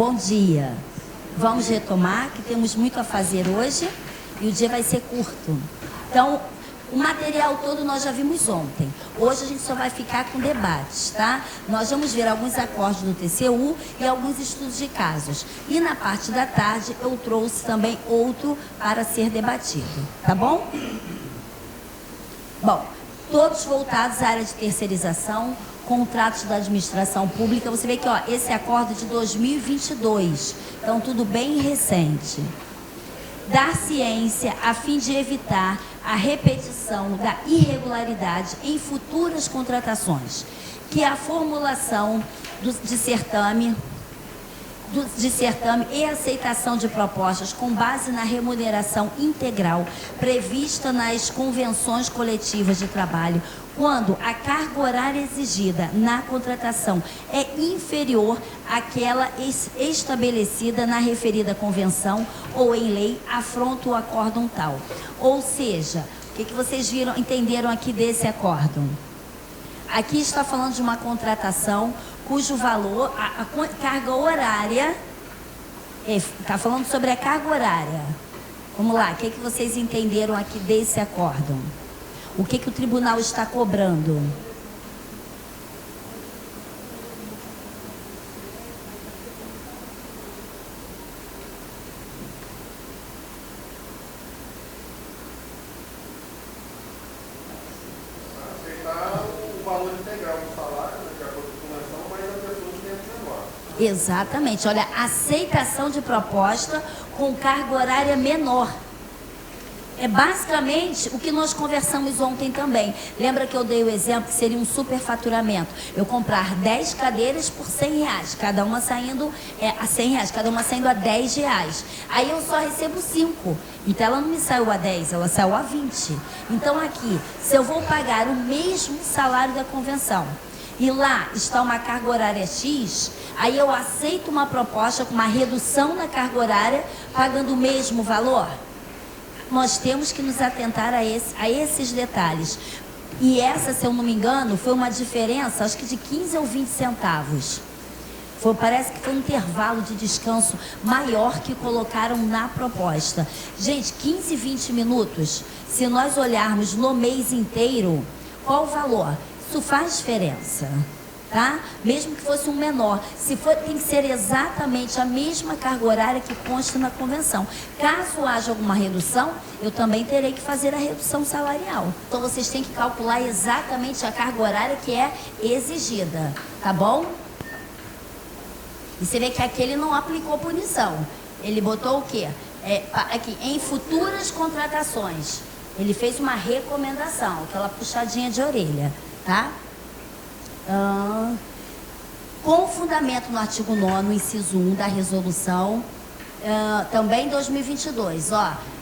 Bom dia. Vamos retomar, que temos muito a fazer hoje e o dia vai ser curto. Então, o material todo nós já vimos ontem. Hoje a gente só vai ficar com debates, tá? Nós vamos ver alguns acordes do TCU e alguns estudos de casos. E na parte da tarde eu trouxe também outro para ser debatido, tá bom? Bom, todos voltados à área de terceirização, contratos da administração pública. Você vê que, ó, esse acordo é de 2022, então tudo bem recente. Dar ciência a fim de evitar a repetição da irregularidade em futuras contratações, que é a formulação de certame e aceitação de propostas com base na remuneração integral prevista nas convenções coletivas de trabalho, quando a carga horária exigida na contratação é inferior àquela estabelecida na referida convenção ou em lei, afronta o acórdão tal. Ou seja, o que vocês entenderam aqui desse acórdão? Aqui está falando de uma contratação cujo valor, a carga horária, está falando sobre a carga horária. Vamos lá, o que vocês entenderam aqui desse acórdão? O que o tribunal está cobrando? Aceitar o valor integral do salário, de acordo com a convenção, mas a pessoa tem que menor. Exatamente, olha, aceitação de proposta com carga horária menor. É basicamente o que nós conversamos ontem também. Lembra que eu dei o exemplo que seria um superfaturamento? Eu comprar 10 cadeiras por R$100, cada uma saindo a R$100, cada uma saindo a R$10. Aí eu só recebo 5. Então ela não me saiu a 10, ela saiu a 20. Então aqui, se eu vou pagar o mesmo salário da convenção e lá está uma carga horária X, aí eu aceito uma proposta com uma redução na carga horária, pagando o mesmo valor? Nós temos que nos atentar a esses detalhes. E essa, se eu não me engano, foi uma diferença, acho que de 15 ou 20 centavos. Parece que foi um intervalo de descanso maior que colocaram na proposta. Gente, 15, 20 minutos, se nós olharmos no mês inteiro, qual o valor? Isso faz diferença. Tá? Mesmo que fosse um menor, se for, tem que ser exatamente a mesma carga horária que consta na convenção. Caso haja alguma redução, eu também terei que fazer a redução salarial. Então vocês têm que calcular exatamente a carga horária que é exigida, tá bom? E você vê que aqui ele não aplicou punição. Ele botou o quê? Aqui, em futuras contratações. Ele fez uma recomendação, aquela puxadinha de orelha, tá? Com fundamento no artigo 9º, inciso 1 da resolução, também 2022,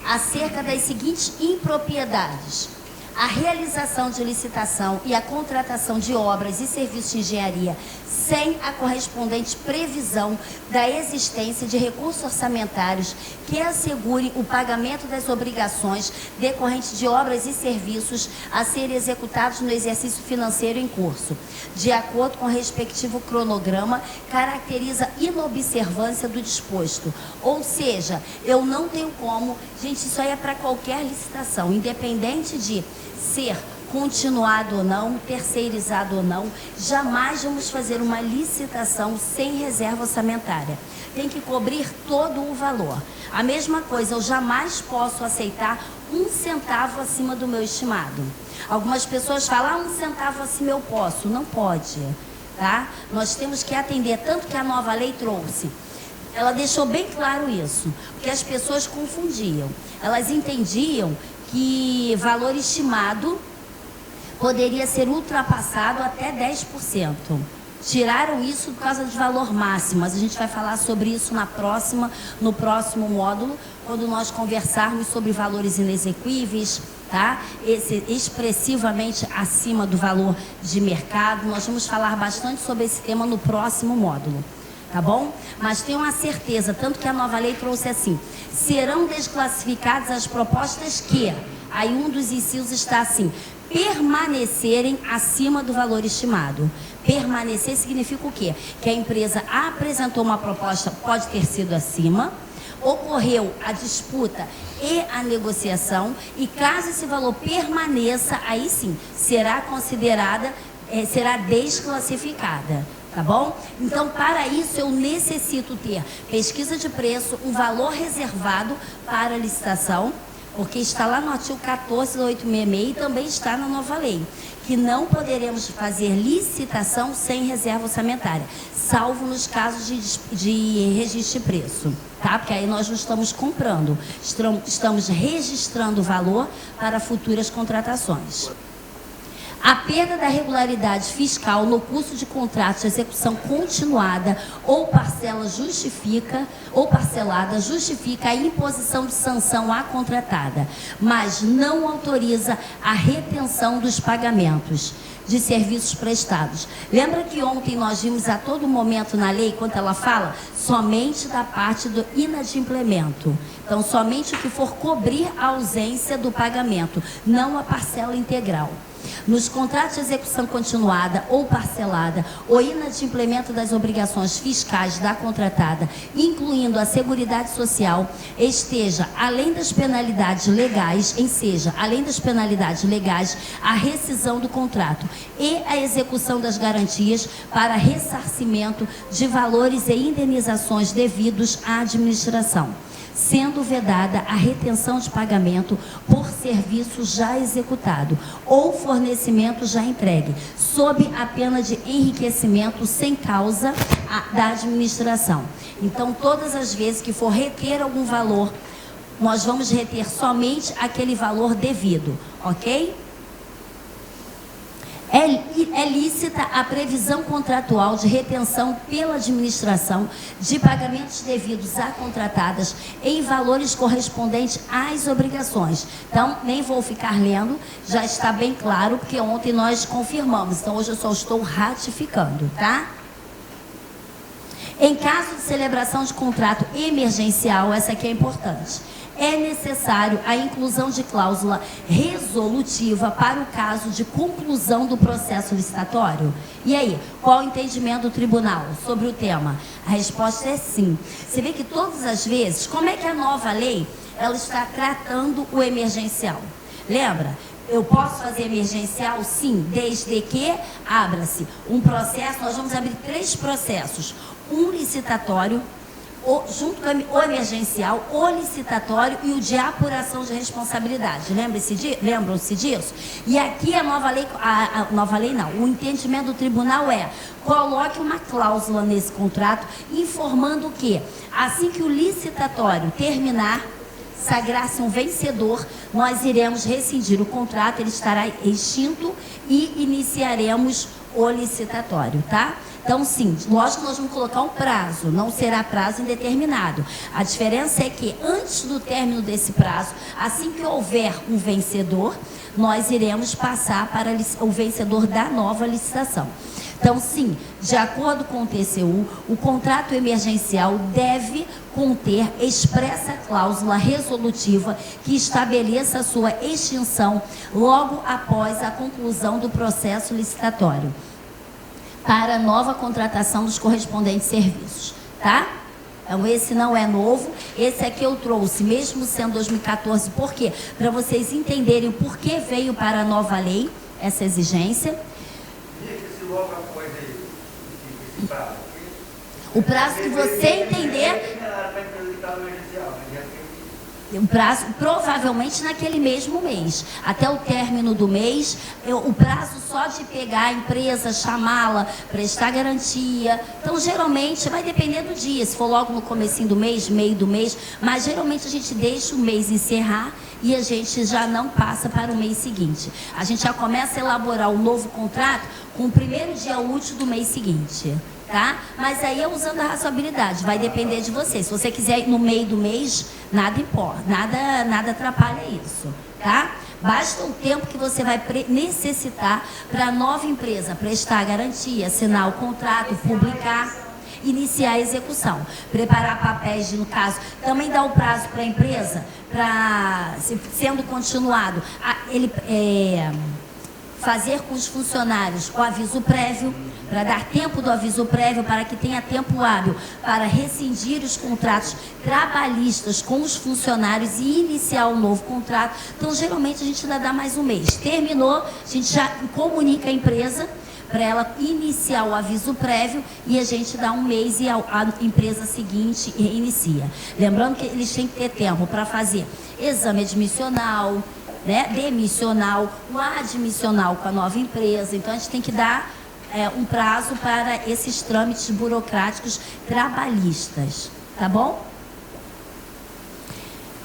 acerca das seguintes impropriedades: a realização de licitação e a contratação de obras e serviços de engenharia sem a correspondente previsão da existência de recursos orçamentários que assegurem o pagamento das obrigações decorrentes de obras e serviços a serem executados no exercício financeiro em curso, de acordo com o respectivo cronograma, caracteriza inobservância do disposto. Ou seja, eu não tenho como, gente, isso aí é para qualquer licitação, independente de ser continuado ou não, terceirizado ou não, jamais vamos fazer uma licitação sem reserva orçamentária. Tem que cobrir todo o valor. A mesma coisa, eu jamais posso aceitar 1 centavo acima do meu estimado. Algumas pessoas falam, 1 centavo acima eu posso. Não pode, tá? Nós temos que atender, tanto que a nova lei trouxe. Ela deixou bem claro isso, porque as pessoas confundiam. Elas entendiam que valor estimado poderia ser ultrapassado até 10%. Tiraram isso por causa de valor máximo, mas a gente vai falar sobre isso no próximo módulo, quando nós conversarmos sobre valores inexequíveis, tá? Expressivamente acima do valor de mercado. Nós vamos falar bastante sobre esse tema no próximo módulo, tá bom? Mas tenham a certeza, tanto que a nova lei trouxe assim: serão desclassificadas as propostas que, aí um dos incisos está assim, permanecerem acima do valor estimado. permanecer significa o quê? Que a empresa apresentou uma proposta, pode ter sido acima, ocorreu a disputa e a negociação, e caso esse valor permaneça, aí sim, será considerada, será desclassificada. Tá bom? Então, para isso, eu necessito ter pesquisa de preço, um valor reservado para a licitação, porque está lá no artigo 14 da 866 e também está na nova lei, que não poderemos fazer licitação sem reserva orçamentária, salvo nos casos de registro de preço, tá? Porque aí nós não estamos comprando, estamos registrando o valor para futuras contratações. A perda da regularidade fiscal no curso de contrato de execução continuada ou parcelada justifica a imposição de sanção à contratada, mas não autoriza a retenção dos pagamentos de serviços prestados. Lembra que ontem nós vimos a todo momento na lei, quando ela fala, somente da parte do inadimplemento. Então, somente o que for cobrir a ausência do pagamento, não a parcela integral. Nos contratos de execução continuada ou parcelada, o inadimplemento das obrigações fiscais da contratada, incluindo a Seguridade Social, esteja além das penalidades legais, a rescisão do contrato e a execução das garantias para ressarcimento de valores e indenizações devidos à administração, sendo vedada a retenção de pagamento por serviço já executado ou fornecimento já entregue, sob a pena de enriquecimento sem causa da administração. Então, todas as vezes que for reter algum valor, nós vamos reter somente aquele valor devido, ok? É lícita a previsão contratual de retenção pela administração de pagamentos devidos a contratadas em valores correspondentes às obrigações. Então, nem vou ficar lendo, já está bem claro, porque ontem nós confirmamos. Então, hoje eu só estou ratificando, tá? Em caso de celebração de contrato emergencial, essa aqui é importante. É necessário a inclusão de cláusula resolutiva para o caso de conclusão do processo licitatório? E aí, qual o entendimento do tribunal sobre o tema? A resposta é sim. Você vê que todas as vezes, como é que a nova lei ela está tratando o emergencial? Lembra? Eu posso fazer emergencial? Sim, desde que abra-se um processo. Nós vamos abrir 3 processos. Um licitatório, junto com o emergencial, o licitatório e o de apuração de responsabilidade. Lembram-se disso? E aqui a nova lei, o entendimento do tribunal é: coloque uma cláusula nesse contrato informando que, assim que o licitatório terminar, sagrar-se um vencedor, nós iremos rescindir o contrato, ele estará extinto e iniciaremos o licitatório, tá? Então, sim, lógico que nós vamos colocar um prazo, não será prazo indeterminado. A diferença é que, antes do término desse prazo, assim que houver um vencedor, nós iremos passar para o vencedor da nova licitação. Então, sim, de acordo com o TCU, o contrato emergencial deve conter expressa cláusula resolutiva que estabeleça a sua extinção logo após a conclusão do processo licitatório, para a nova contratação dos correspondentes serviços, tá? Então, esse não é novo, esse aqui eu trouxe, mesmo sendo 2014, por quê? Para vocês entenderem o porquê veio para a nova lei essa exigência. Logo após esse prazo. O prazo que você entender. Um prazo, provavelmente naquele mesmo mês, até o término do mês, o prazo só de pegar a empresa, chamá-la, prestar garantia. Então, geralmente, vai depender do dia, se for logo no comecinho do mês, meio do mês, mas geralmente a gente deixa o mês encerrar e a gente já não passa para o mês seguinte. A gente já começa a elaborar um novo contrato com o primeiro dia útil do mês seguinte. Tá? Mas aí é usando a razoabilidade, vai depender de você. Se você quiser ir no meio do mês, nada importa, nada atrapalha isso, tá? Basta o tempo que você vai necessitar para a nova empresa prestar garantia, assinar o contrato, publicar, iniciar a execução, preparar papéis, no caso, também dá o prazo para a empresa, para, sendo continuado, fazer com os funcionários o aviso prévio, para dar tempo do aviso prévio, para que tenha tempo hábil para rescindir os contratos trabalhistas com os funcionários e iniciar um novo contrato. Então, geralmente, a gente ainda dá mais um mês. Terminou, a gente já comunica a empresa para ela iniciar o aviso prévio e a gente dá um mês e a empresa seguinte reinicia. Lembrando que eles têm que ter tempo para fazer exame admissional, né, demissional, o admissional com a nova empresa. Então, a gente tem que dar um prazo para esses trâmites burocráticos trabalhistas, tá bom?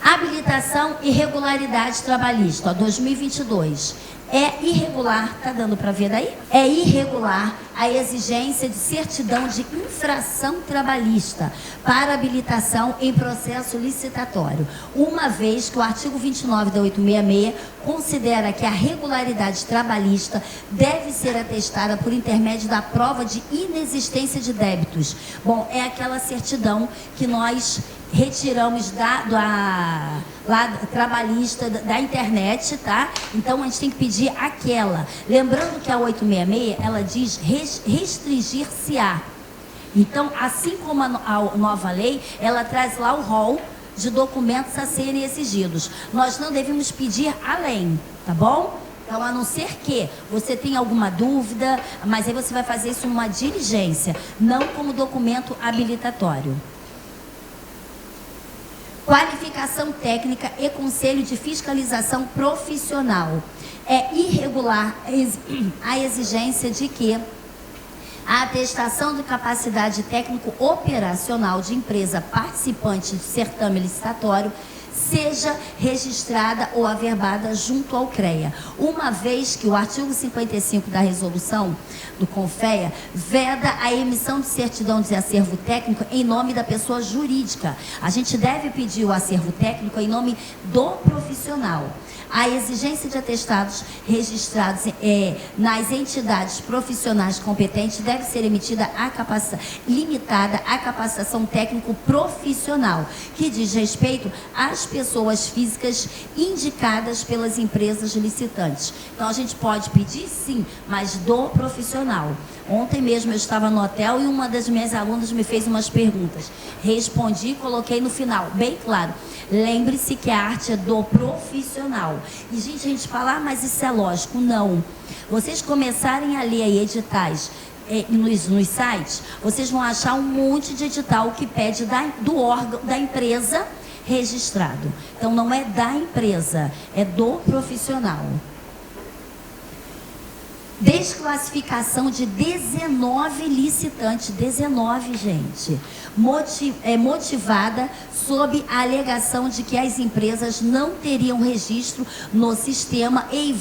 Habilitação e regularidade trabalhista, ó, 2022. É irregular, tá dando para ver daí? É irregular a exigência de certidão de infração trabalhista para habilitação em processo licitatório, uma vez que o artigo 29 da 866 considera que a regularidade trabalhista deve ser atestada por intermédio da prova de inexistência de débitos. Bom, é aquela certidão que nós retiramos lá trabalhista da internet, tá? Então a gente tem que pedir aquela. Lembrando que a 866, ela diz restringir-se-á. Então, assim como a nova lei, ela traz lá o rol de documentos a serem exigidos. Nós não devemos pedir além, tá bom? Então, a não ser que você tenha alguma dúvida, mas aí você vai fazer isso numa diligência, não como documento habilitatório. Qualificação técnica e conselho de fiscalização profissional. É irregular a exigência de que a atestação de capacidade técnico operacional de empresa participante de certame licitatório seja registrada ou averbada junto ao CREA, uma vez que o artigo 55 da resolução do CONFEA veda a emissão de certidão de acervo técnico em nome da pessoa jurídica. A gente deve pedir o acervo técnico em nome do profissional. A exigência de atestados registrados nas entidades profissionais competentes deve ser emitida limitada à capacitação técnico profissional, que diz respeito às pessoas físicas indicadas pelas empresas licitantes. Então, a gente pode pedir, sim, mas do profissional. Ontem mesmo eu estava no hotel e uma das minhas alunas me fez umas perguntas. Respondi e coloquei no final, bem claro. Lembre-se que a arte é do profissional. E, gente, a gente fala, mas isso é lógico. Não. Vocês começarem a ler aí editais nos sites, vocês vão achar um monte de edital que pede do órgão, da empresa registrado. Então, não é da empresa, é do profissional. Desclassificação de 19 licitantes, 19, gente, motivada sob a alegação de que as empresas não teriam registro no sistema e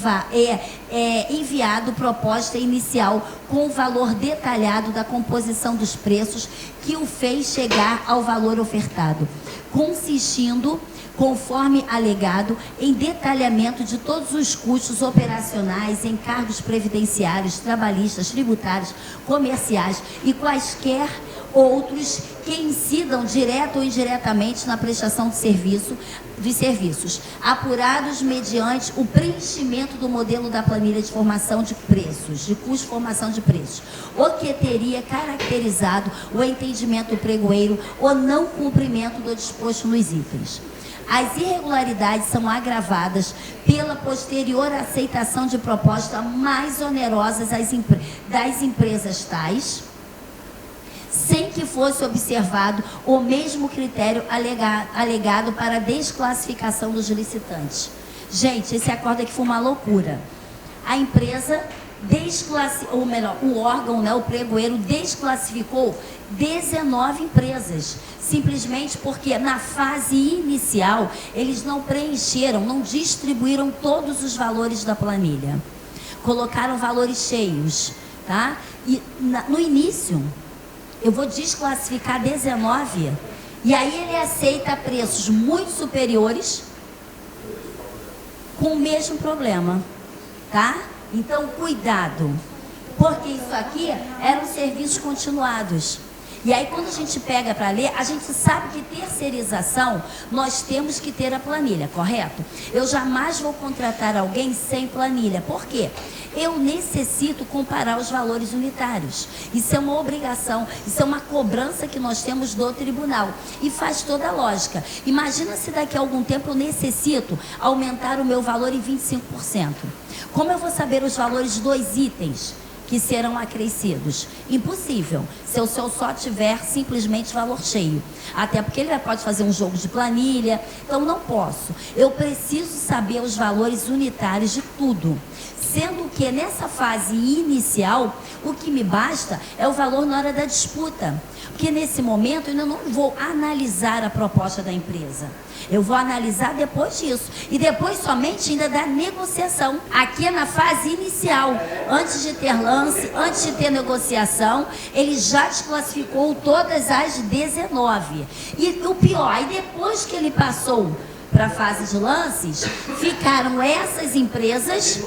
enviado proposta inicial com o valor detalhado da composição dos preços que o fez chegar ao valor ofertado, consistindo, conforme alegado, em detalhamento de todos os custos operacionais, encargos previdenciários, trabalhistas, tributários, comerciais e quaisquer outros que incidam direto ou indiretamente na prestação de serviços, apurados mediante o preenchimento do modelo da planilha de formação de preços, de custo-formação de preços, o que teria caracterizado o entendimento do pregoeiro ou não cumprimento do disposto nos itens. As irregularidades são agravadas pela posterior aceitação de propostas mais onerosas das empresas tais, sem que fosse observado o mesmo critério alegado para a desclassificação dos licitantes. Gente, esse acordo aqui foi uma loucura. A empresa ou melhor, o órgão, né, o pregoeiro, desclassificou 19 empresas, simplesmente porque na fase inicial eles não preencheram, não distribuíram todos os valores da planilha. Colocaram valores cheios, tá? E no início, eu vou desclassificar 19, e aí ele aceita preços muito superiores com o mesmo problema, tá? Então, cuidado, porque isso aqui eram serviços continuados. E aí, quando a gente pega para ler, a gente sabe que terceirização, nós temos que ter a planilha, correto? Eu jamais vou contratar alguém sem planilha. Por quê? Eu necessito comparar os valores unitários. Isso é uma obrigação, isso é uma cobrança que nós temos do tribunal. E faz toda a lógica. Imagina se daqui a algum tempo eu necessito aumentar o meu valor em 25%. Como eu vou saber os valores dos itens que serão acrescidos? Impossível, se eu só tiver simplesmente valor cheio. Até porque ele pode fazer um jogo de planilha, então não posso. Eu preciso saber os valores unitários de tudo. Sendo que nessa fase inicial, o que me basta é o valor na hora da disputa. Porque nesse momento eu ainda não vou analisar a proposta da empresa. Eu vou analisar depois disso. E depois somente ainda da negociação. Aqui é na fase inicial. Antes de ter lance, antes de ter negociação, ele já desclassificou todas as 19. E o pior, aí depois que ele passou para a fase de lances, ficaram essas empresas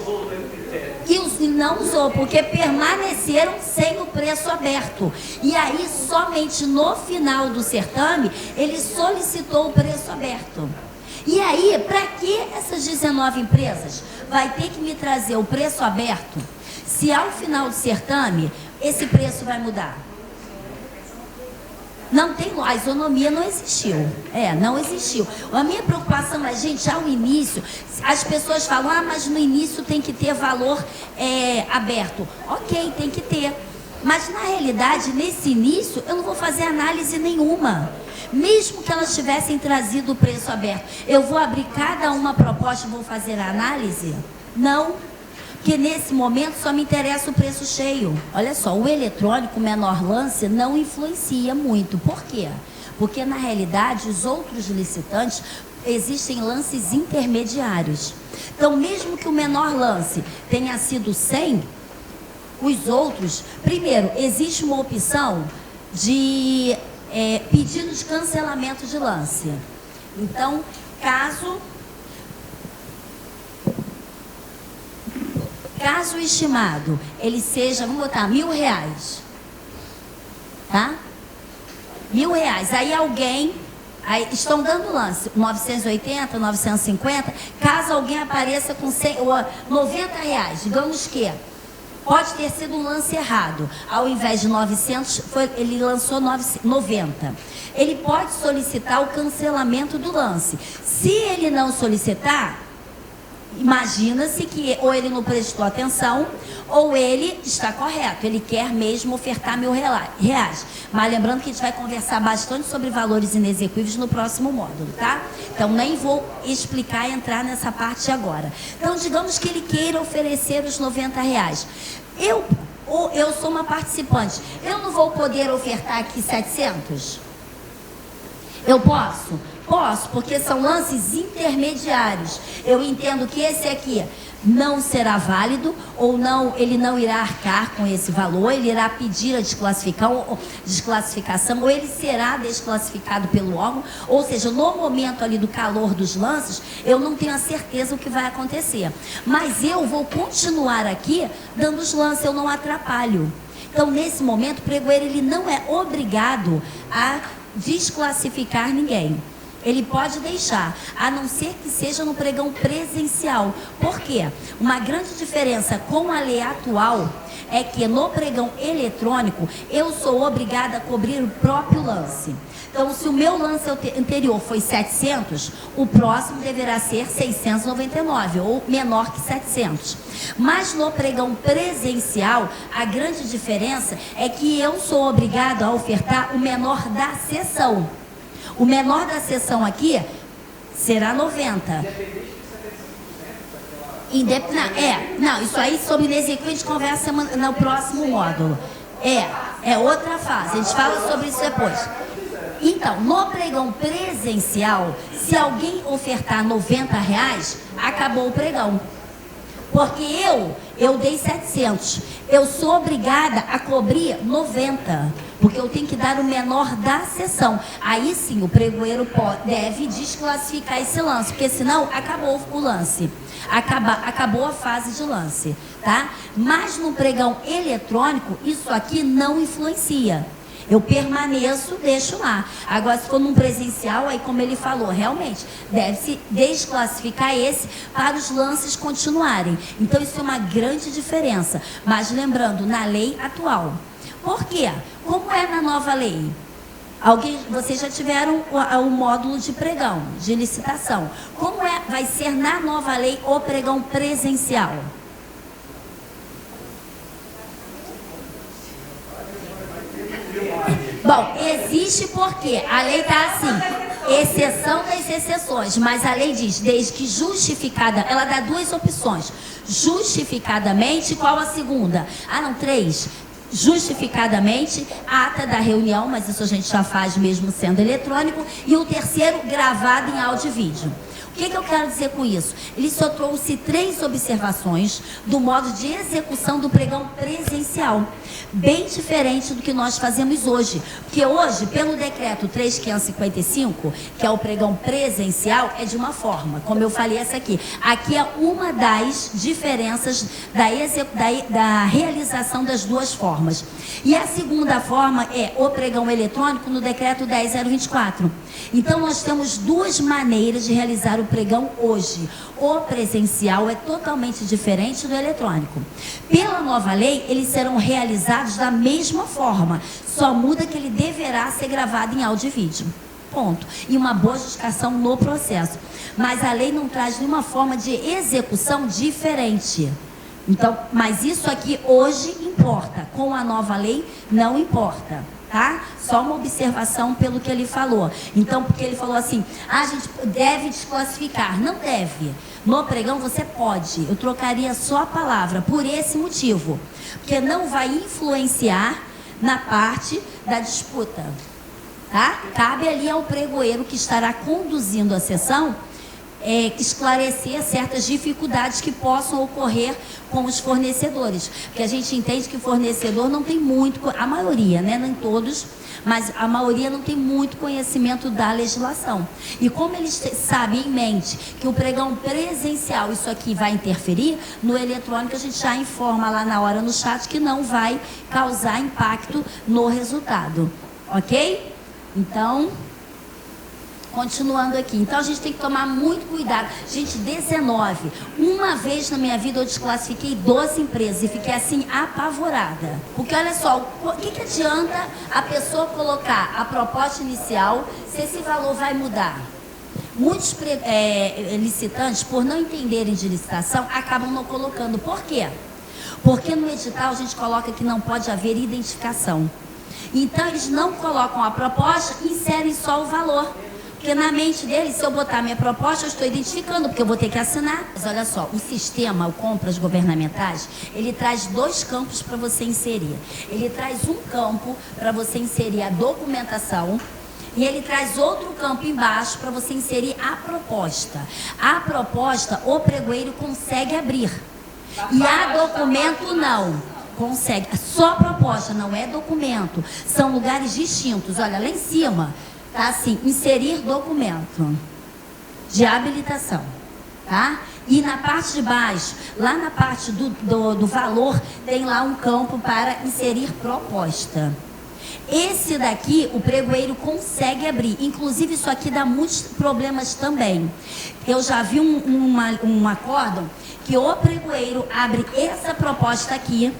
que não usou, porque permaneceram sem o preço aberto. E aí, somente no final do certame, ele solicitou o preço aberto. E aí, para que essas 19 empresas vai ter que me trazer o preço aberto, se ao final do certame, esse preço vai mudar? Não tem, a isonomia não existiu. Não existiu. A minha preocupação é, gente, ao início, as pessoas falam, mas no início tem que ter valor aberto. Ok, tem que ter. Mas na realidade, nesse início, eu não vou fazer análise nenhuma. Mesmo que elas tivessem trazido o preço aberto, eu vou abrir cada uma proposta e vou fazer a análise? Não. Porque nesse momento só me interessa o preço cheio. Olha só, o eletrônico menor lance não influencia muito. Por quê? Porque na realidade os outros licitantes existem lances intermediários. Então mesmo que o menor lance tenha sido 100, os outros, primeiro, existe uma opção de pedido de cancelamento de lance. Então, caso estimado, ele seja, vamos botar, R$1.000, tá? R$1.000, aí alguém, estão dando lance, 980, 950, caso alguém apareça com 100, ou R$90, digamos que pode ter sido um lance errado, ao invés de 900, ele lançou 90. Ele pode solicitar o cancelamento do lance. Se ele não solicitar, imagina-se que ou ele não prestou atenção, ou ele está correto, ele quer mesmo ofertar R$1.000. Mas lembrando que a gente vai conversar bastante sobre valores inexequíveis no próximo módulo, tá? Então nem vou explicar e entrar nessa parte agora. Então digamos que ele queira oferecer os R$90. Eu sou uma participante, eu não vou poder ofertar aqui 700? Eu posso? Posso, porque são lances intermediários. Eu entendo que esse aqui não será válido, ou não, ele não irá arcar com esse valor, ele irá pedir a desclassificação, ou ele será desclassificado pelo órgão. Ou seja, no momento ali do calor dos lances, eu não tenho a certeza o que vai acontecer. Mas eu vou continuar aqui dando os lances, eu não atrapalho. Então, nesse momento, o pregoeiro ele não é obrigado a desclassificar ninguém. Ele pode deixar, a não ser que seja no pregão presencial. Por quê? Uma grande diferença com a lei atual é que no pregão eletrônico eu sou obrigada a cobrir o próprio lance. Então, se o meu lance anterior foi 700, o próximo deverá ser 699, ou menor que 700. Mas no pregão presencial, a grande diferença é que eu sou obrigada a ofertar o menor da sessão. O menor da sessão aqui será 90. Não, isso aí sobre inexequível a gente conversa no próximo módulo. É outra fase, a gente fala sobre isso depois. Então, no pregão presencial, se alguém ofertar R$90, acabou o pregão. Porque eu dei 700, eu sou obrigada a cobrir 90, porque eu tenho que dar o menor da sessão. Aí sim, o pregoeiro deve desclassificar esse lance, porque senão acabou o lance, acabou a fase de lance, tá? Mas no pregão eletrônico, isso aqui não influencia. Eu permaneço, deixo lá. Agora, se for num presencial, aí como ele falou, realmente, deve-se desclassificar esse para os lances continuarem. Então, isso é uma grande diferença. Mas lembrando, na lei atual. Por quê? Como é na nova lei? Vocês já tiveram o módulo de pregão, de licitação. Como vai ser na nova lei o pregão presencial? Bom, existe porque a lei está assim, exceção das exceções, mas a lei diz, desde que justificada, ela dá duas opções. Justificadamente, qual a segunda? Ah, não, 3. Justificadamente, ata da reunião, mas isso a gente já faz mesmo sendo eletrônico, e o terceiro, gravado em áudio e vídeo. O que eu quero dizer com isso? Ele só trouxe 3 observações do modo de execução do pregão presencial. Bem diferente do que nós fazemos hoje. Porque hoje, pelo decreto 3.555, que é o pregão presencial, é de uma forma. Como eu falei essa aqui. Aqui é uma das diferenças da realização das duas formas. E a segunda forma é o pregão eletrônico no decreto 10.024. Então, nós temos 2 maneiras de realizar o pregão hoje. O presencial é totalmente diferente do eletrônico. Pela nova lei, eles serão realizados da mesma forma, só muda que ele deverá ser gravado em áudio e vídeo. Ponto. E uma boa justificação no processo. Mas a lei não traz nenhuma forma de execução diferente. Então, mas isso aqui hoje importa. Com a nova lei, não importa. Tá? Só uma observação pelo que ele falou. Então, porque ele falou assim, a gente deve desclassificar. Não deve. No pregão você pode. Eu trocaria só a palavra por esse motivo. Porque não vai influenciar na parte da disputa. Tá? Cabe ali ao pregoeiro que estará conduzindo a sessão esclarecer certas dificuldades que possam ocorrer com os fornecedores. Porque a gente entende que o fornecedor não tem muito, a maioria, né? Nem todos, mas a maioria não tem muito conhecimento da legislação. E como eles sabem em mente que o pregão presencial, isso aqui vai interferir, no eletrônico a gente já informa lá na hora no chat que não vai causar impacto no resultado. Ok? Então, continuando aqui. Então, a gente tem que tomar muito cuidado. Gente, 19. Uma vez na minha vida eu desclassifiquei 12 empresas e fiquei assim apavorada. Porque olha só, o que adianta a pessoa colocar a proposta inicial se esse valor vai mudar? Muitos licitantes, por não entenderem de licitação, acabam não colocando. Por quê? Porque no edital a gente coloca que não pode haver identificação. Então, eles não colocam a proposta e inserem só o valor. Porque na mente dele, se eu botar minha proposta, eu estou identificando, porque eu vou ter que assinar. Mas olha só, o sistema, o compras governamentais, ele traz 2 campos para você inserir. Ele traz um campo para você inserir a documentação e ele traz outro campo embaixo para você inserir a proposta. A proposta, o pregoeiro consegue abrir. E a documento não. Consegue. Só proposta, não é documento. São lugares distintos. Olha, lá em cima tá assim, inserir documento de habilitação, tá? E na parte de baixo, lá na parte do valor, tem lá um campo para inserir proposta. Esse daqui, o pregoeiro consegue abrir. Inclusive, isso aqui dá muitos problemas também. Eu já vi um acórdão que o pregoeiro abre essa proposta aqui,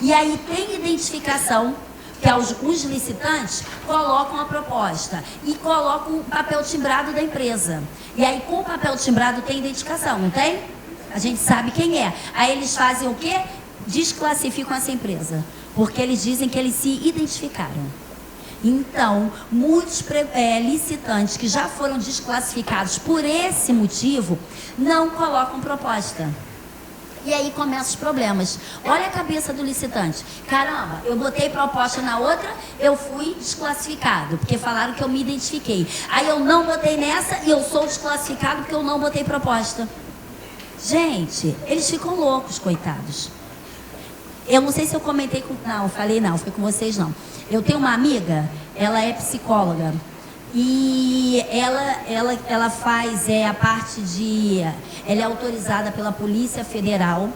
e aí tem identificação, que os licitantes colocam a proposta e colocam o papel timbrado da empresa. E aí, com o papel timbrado, tem identificação, não tem? A gente sabe quem é. Aí eles fazem o quê? Desclassificam essa empresa. Porque eles dizem que eles se identificaram. Então, muitos licitantes que já foram desclassificados por esse motivo, não colocam proposta. E aí começam os problemas. Olha a cabeça do licitante. Caramba, eu botei proposta na outra, eu fui desclassificado, porque falaram que eu me identifiquei. Aí eu não botei nessa e eu sou desclassificado porque eu não botei proposta. Gente, eles ficam loucos, coitados. Eu não sei se eu comentei com... Não, falei não, foi com vocês não. Eu tenho uma amiga, ela é psicóloga. E ela faz a parte de... Ela é autorizada pela Polícia Federal.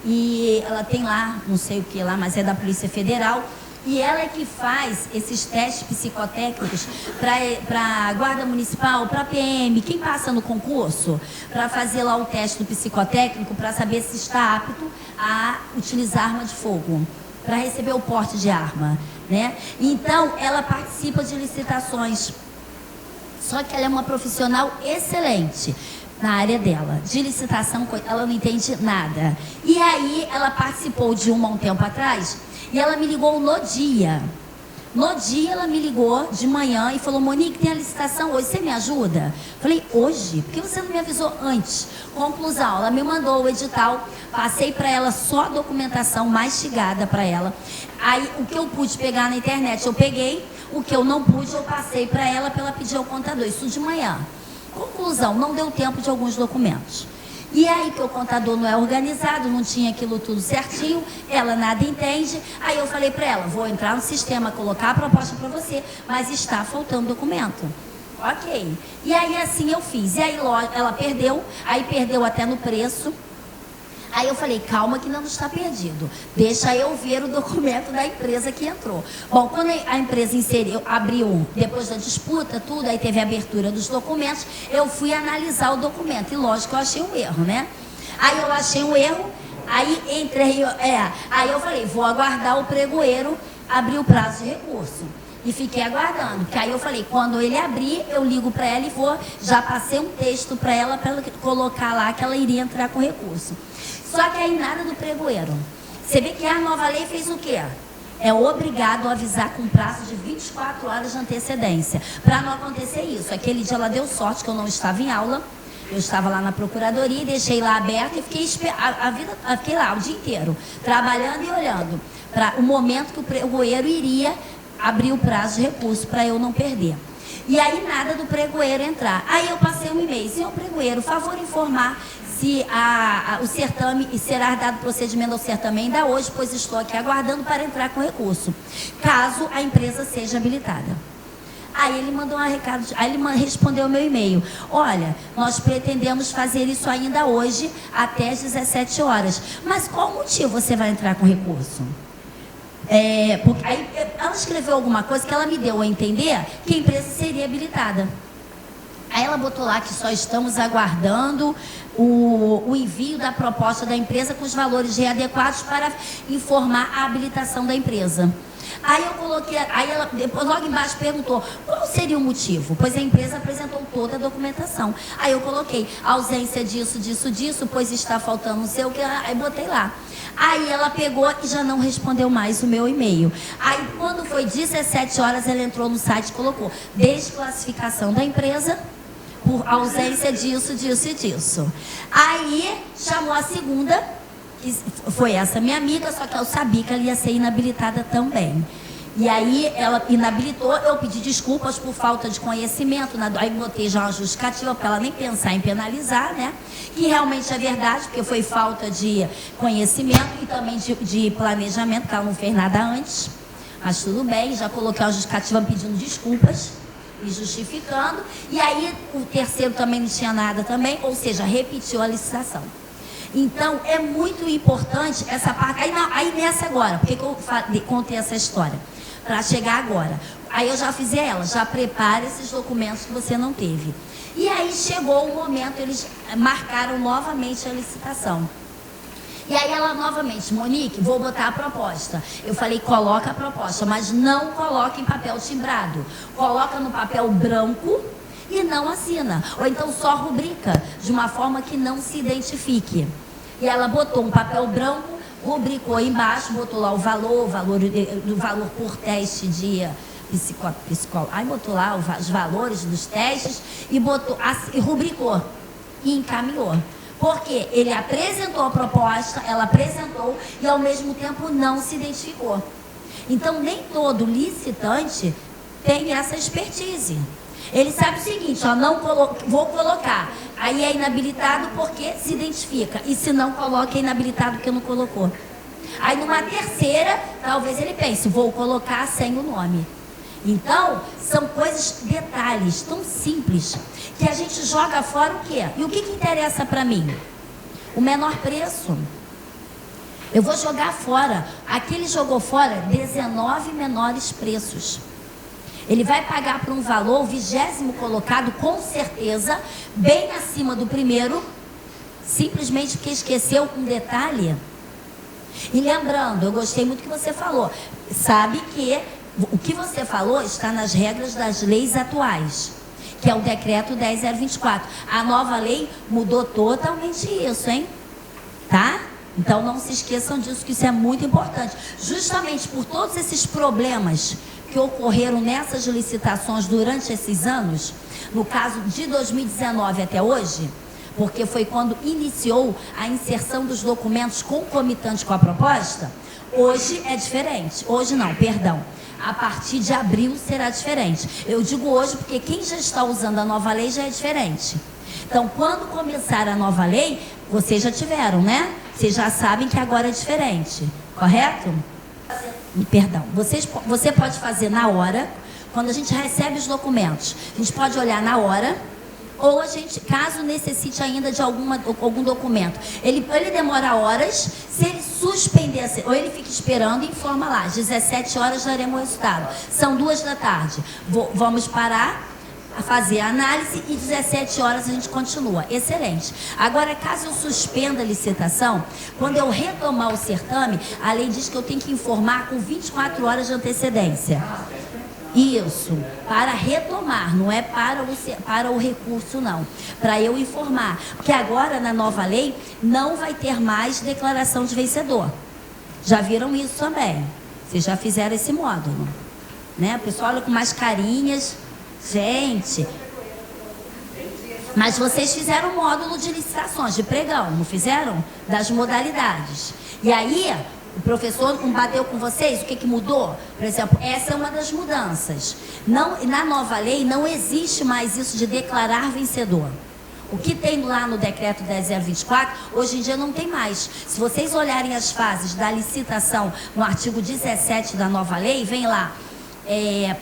E ela tem lá, não sei o que lá, mas é da Polícia Federal, E ela é que faz esses testes psicotécnicos para a Guarda Municipal, para a PM, quem passa no concurso, para fazer lá o teste do psicotécnico, para saber se está apto a utilizar arma de fogo, para receber o porte de arma, né? Então, ela participa de licitações. Só que ela é uma profissional excelente na área dela. De licitação, ela não entende nada. E aí, ela participou de uma há um tempo atrás, e ela me ligou no dia. No dia, ela me ligou de manhã e falou: Monique, tem a licitação hoje, você me ajuda? Falei: hoje? Por que você não me avisou antes? Conclusão, ela me mandou o edital, passei para ela só a documentação mastigada para ela. Aí, o que eu pude pegar na internet, eu peguei. O que eu não pude, eu passei para ela pedir ao contador. Isso de manhã. Conclusão, não deu tempo de alguns documentos. E aí que o contador não é organizado, não tinha aquilo tudo certinho, ela nada entende. Aí eu falei para ela: vou entrar no sistema, colocar a proposta para você, mas está faltando documento. Ok. E aí assim eu fiz. E aí ela perdeu, aí perdeu até no preço. Aí eu falei: calma que não está perdido. Deixa eu ver o documento da empresa que entrou. Bom, quando a empresa abriu, depois da disputa, tudo, aí teve a abertura dos documentos, eu fui analisar o documento. E lógico, eu achei um erro, né? Aí eu achei um erro, aí entrei, aí eu falei: vou aguardar o pregoeiro abrir o prazo de recurso. E fiquei aguardando, que aí eu falei: quando ele abrir, eu ligo para ela e já passei um texto para ela colocar lá que ela iria entrar com recurso. Só que aí nada do pregoeiro. Você vê que a nova lei fez o quê? É obrigado a avisar com prazo de 24 horas de antecedência. Para não acontecer isso. Aquele dia ela deu sorte que eu não estava em aula. Eu estava lá na procuradoria e deixei lá aberto e fiquei lá o dia inteiro, trabalhando e olhando para o momento que o pregoeiro iria abrir o prazo de recurso para eu não perder. E aí nada do pregoeiro entrar. Aí eu passei um e-mail: senhor pregoeiro, favor informar se o certame será dado procedimento ao certame ainda hoje, pois estou aqui aguardando para entrar com recurso, caso a empresa seja habilitada. Aí ele mandou um recado, aí ele respondeu o meu e-mail: olha, nós pretendemos fazer isso ainda hoje até às 17 horas. Mas qual motivo você vai entrar com recurso? Porque aí ela escreveu alguma coisa que ela me deu a entender que a empresa seria habilitada. Aí ela botou lá que só estamos aguardando o envio da proposta da empresa com os valores readequados para informar a habilitação da empresa. Aí eu coloquei, aí ela depois logo embaixo perguntou qual seria o motivo, pois a empresa apresentou toda a documentação. Aí eu coloquei ausência disso, pois está faltando não sei o que, aí botei lá. Aí ela pegou e já não respondeu mais o meu e-mail. Aí quando foi 17 horas, ela entrou no site e colocou desclassificação da empresa por ausência disso. Aí chamou a segunda, que foi essa minha amiga, só que eu sabia que ela ia ser inabilitada também. E aí ela inabilitou, eu pedi desculpas por falta de conhecimento, aí botei já uma justificativa para ela nem pensar em penalizar, né? Que realmente é verdade, porque foi falta de conhecimento e também de planejamento, que ela não fez nada antes. Mas tudo bem, já coloquei uma justificativa pedindo desculpas e justificando. E aí o terceiro também não tinha nada também, ou seja, repetiu a licitação. Então, é muito importante essa parte. Aí nessa agora, por que eu contei essa história? Para chegar agora. Aí eu já fiz ela, já prepara esses documentos que você não teve. E aí chegou o momento, eles marcaram novamente a licitação. E aí ela novamente: Monique, vou botar a proposta. Eu falei: coloca a proposta, mas não coloca em papel timbrado. Coloca no papel branco e não assina. Ou então só rubrica, de uma forma que não se identifique. E ela botou um papel branco, rubricou embaixo, botou lá o valor por teste de psicólogo. Aí botou lá os valores dos testes e rubricou e encaminhou. Porque ele apresentou a proposta, ela apresentou e ao mesmo tempo não se identificou. Então nem todo licitante tem essa expertise. Ele sabe o seguinte: vou colocar. Aí é inabilitado porque se identifica. E se não coloca, é inabilitado porque não colocou. Aí numa terceira, talvez ele pense: vou colocar sem o nome. Então, são coisas, detalhes tão simples, que a gente joga fora o quê? E o que interessa para mim? O menor preço. Eu vou jogar fora. Aqui ele jogou fora 19 menores preços. Ele vai pagar por um valor, o 20º colocado, com certeza, bem acima do primeiro, simplesmente porque esqueceu um detalhe. E lembrando, eu gostei muito do que você falou. Sabe que o que você falou está nas regras das leis atuais, que é o decreto 10.024. A nova lei mudou totalmente isso, hein? Tá? Então não se esqueçam disso, que isso é muito importante. Justamente por todos esses problemas que ocorreram nessas licitações durante esses anos, no caso de 2019 até hoje, porque foi quando iniciou a inserção dos documentos concomitantes com a proposta, hoje é diferente. Hoje não, perdão. A partir de abril será diferente. Eu digo hoje porque quem já está usando a nova lei já é diferente. Então, quando começar a nova lei, vocês já tiveram, né? Vocês já sabem que agora é diferente, correto? Perdão, você pode fazer na hora, quando a gente recebe os documentos. A gente pode olhar na hora, ou a gente, caso necessite ainda de algum documento, ele demora horas. Se ele suspender, ou ele fica esperando e informa lá, às 17 horas daremos o resultado. São 2 da tarde. Vamos parar, a fazer a análise, e 17 horas a gente continua. Excelente. Agora, caso eu suspenda a licitação, quando eu retomar o certame, a lei diz que eu tenho que informar com 24 horas de antecedência. Isso, para retomar, não é para o recurso, não. Para eu informar. Porque agora, na nova lei, não vai ter mais declaração de vencedor. Já viram isso também? Vocês já fizeram esse módulo, né? O pessoal olha com mais carinhas. Gente, mas vocês fizeram um módulo de licitações, de pregão, não fizeram? Das modalidades. E aí, o professor bateu com vocês, o que mudou? Por exemplo, essa é uma das mudanças. Na nova lei, não existe mais isso de declarar vencedor. O que tem lá no decreto 10.024, hoje em dia não tem mais. Se vocês olharem as fases da licitação no artigo 17 da nova lei, vem lá.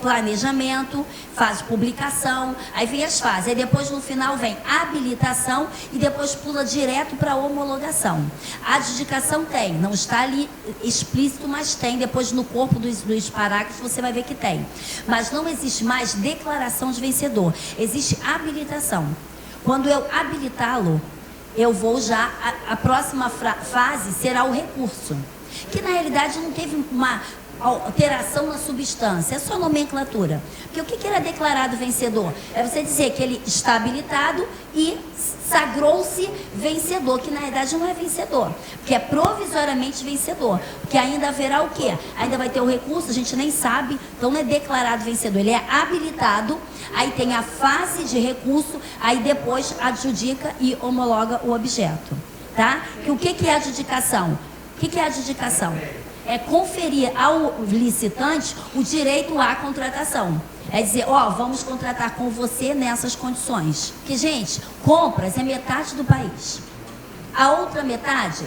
Planejamento, fase publicação, aí vem as fases, aí depois no final vem habilitação e depois pula direto para homologação. A adjudicação tem, não está ali explícito, mas tem, depois no corpo dos parágrafos você vai ver que tem. Mas não existe mais declaração de vencedor, existe habilitação. Quando eu habilitá-lo, eu vou já, a próxima fase será o recurso, que na realidade não teve uma alteração na substância, é só nomenclatura. Porque o que era declarado vencedor? É você dizer que ele está habilitado e sagrou-se vencedor, que na verdade não é vencedor, porque é provisoriamente vencedor, porque ainda haverá o quê? Ainda vai ter o recurso, a gente nem sabe, então não é declarado vencedor, ele é habilitado, aí tem a fase de recurso, aí depois adjudica e homologa o objeto, tá? E o que é adjudicação? O que é adjudicação? É conferir ao licitante o direito à contratação. É dizer, vamos contratar com você nessas condições. Que, gente, compras é metade do país. A outra metade,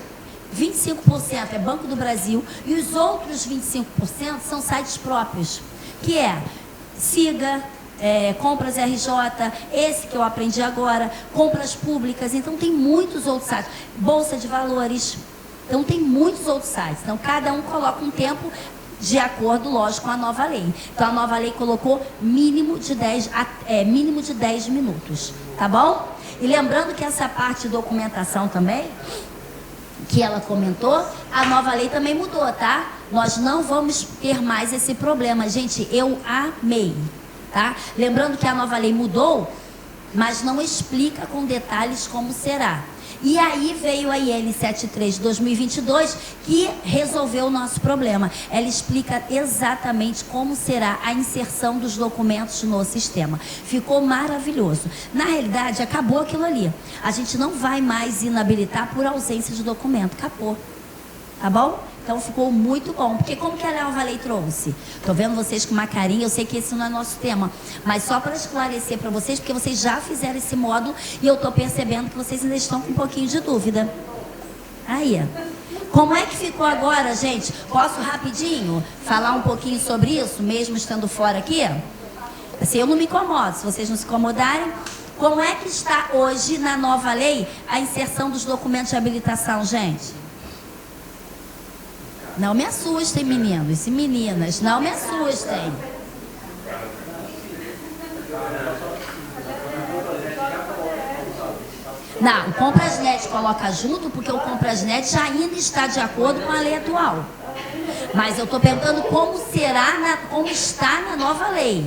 25% é Banco do Brasil e os outros 25% são sites próprios, que é Siga, Compras RJ, esse que eu aprendi agora, Compras Públicas, então tem muitos outros sites. Bolsa de Valores. Então, tem muitos outros sites. Então, cada um coloca um tempo de acordo, lógico, com a nova lei. Então, a nova lei colocou mínimo de 10 minutos. Tá bom? E lembrando que essa parte de documentação também, que ela comentou, a nova lei também mudou, tá? Nós não vamos ter mais esse problema. Gente, eu amei, tá? Lembrando que a nova lei mudou, mas não explica com detalhes como será. E aí veio a IN 73 de 2022, que resolveu o nosso problema. Ela explica exatamente como será a inserção dos documentos no sistema. Ficou maravilhoso. Na realidade, acabou aquilo ali. A gente não vai mais inabilitar por ausência de documento. Acabou. Tá bom? Então ficou muito bom, porque como que a nova lei trouxe? Estou vendo vocês com uma carinha, eu sei que esse não é nosso tema, mas só para esclarecer para vocês, porque vocês já fizeram esse módulo e eu estou percebendo que vocês ainda estão com um pouquinho de dúvida. Aí, como é que ficou agora, gente? Posso rapidinho falar um pouquinho sobre isso, mesmo estando fora aqui? Assim, eu não me incomodo, se vocês não se incomodarem. Como é que está hoje na nova lei a inserção dos documentos de habilitação, gente? Não me assustem, meninos e meninas. Não me assustem. Não, o Comprasnet coloca junto porque o Comprasnet ainda está de acordo com a lei atual. Mas eu estou perguntando como será, como está na nova lei.